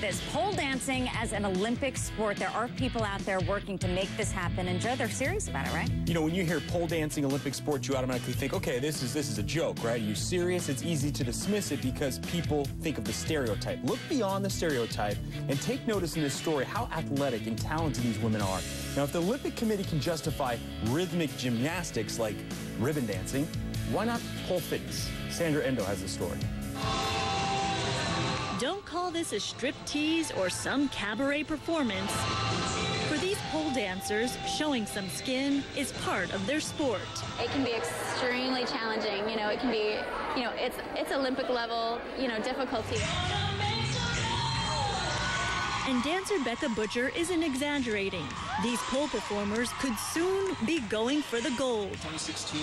at this. Pole dancing as an Olympic sport. There are people out there working to make this happen. And Joe, they're serious about it, right? You know, when you hear pole dancing Olympic sport, you automatically think, okay, this is a joke, right? Are you serious? It's easy to dismiss it because people think of the stereotype. Look beyond the stereotype and take notice in this story how athletic and talented these women are. Now, if the Olympic Committee can justify rhythmic gymnastics like ribbon dancing, why not pole fitness? Sandra Endo has the story. Don't call this a striptease or some cabaret performance. For these pole dancers, showing some skin is part of their sport. It can be extremely challenging. You know, it can be, you know, it's Olympic level, you know, difficulty. And dancer Becca Butcher isn't exaggerating. These pole performers could soon be going for the gold.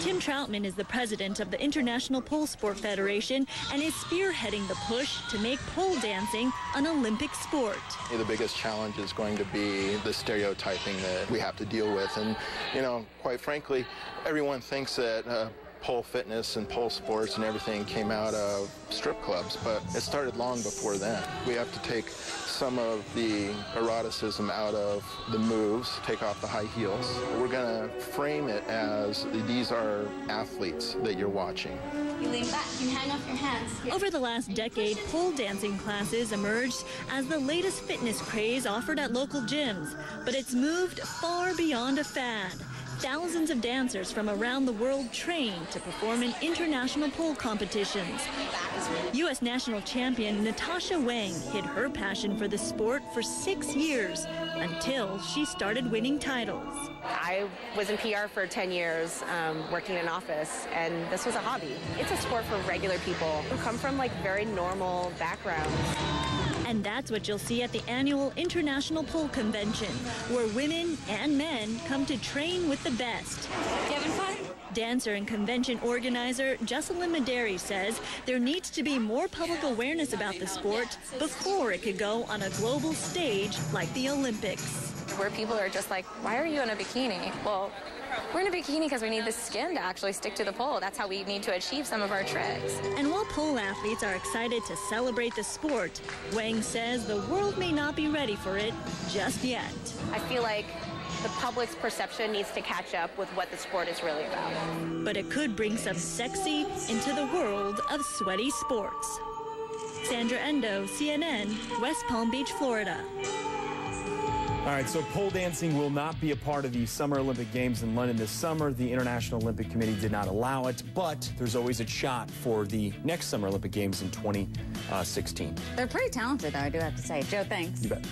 Tim Troutman is the president of the International Pole Sport Federation and is spearheading the push to make pole dancing an Olympic sport. The biggest challenge is going to be the stereotyping that we have to deal with. And, you know, quite frankly, everyone thinks that pole fitness and pole sports and everything came out of strip clubs, but it started long before then. We have to take some of the eroticism out of the moves, take off the high heels. We're going to frame it as these are athletes that you're watching. You lean back, you hang off your hands. Over the last decade, pole dancing classes emerged as the latest fitness craze offered at local gyms, but it's moved far beyond a fad. Thousands of dancers from around the world train to perform in international pole competitions. U.S. national champion Natasha Wang hid her passion for the sport for 6 years until she started winning titles. I was in PR for 10 years, working in an office, and this was a hobby. It's a sport for regular people who come from like very normal backgrounds. And that's what you'll see at the annual International Pole Convention, where women and men come to train with the best. You having fun? Dancer and convention organizer Jessalyn Maderi says there needs to be more public awareness about the sport before it could go on a global stage like the Olympics. Where people are just like, why are you in a bikini? Well, we're in a bikini because we need the skin to actually stick to the pole. That's how we need to achieve some of our tricks. And while pole athletes are excited to celebrate the sport, Wang says the world may not be ready for it just yet. I feel like the public's perception needs to catch up with what the sport is really about. But it could bring some sexy into the world of sweaty sports. Sandra Endo, CNN, West Palm Beach, Florida. All right, so pole dancing will not be a part of the Summer Olympic Games in London this summer. The International Olympic Committee did not allow it, but there's always a shot for the next Summer Olympic Games in 2016. They're pretty talented, though, I do have to say. Joe, thanks. You bet.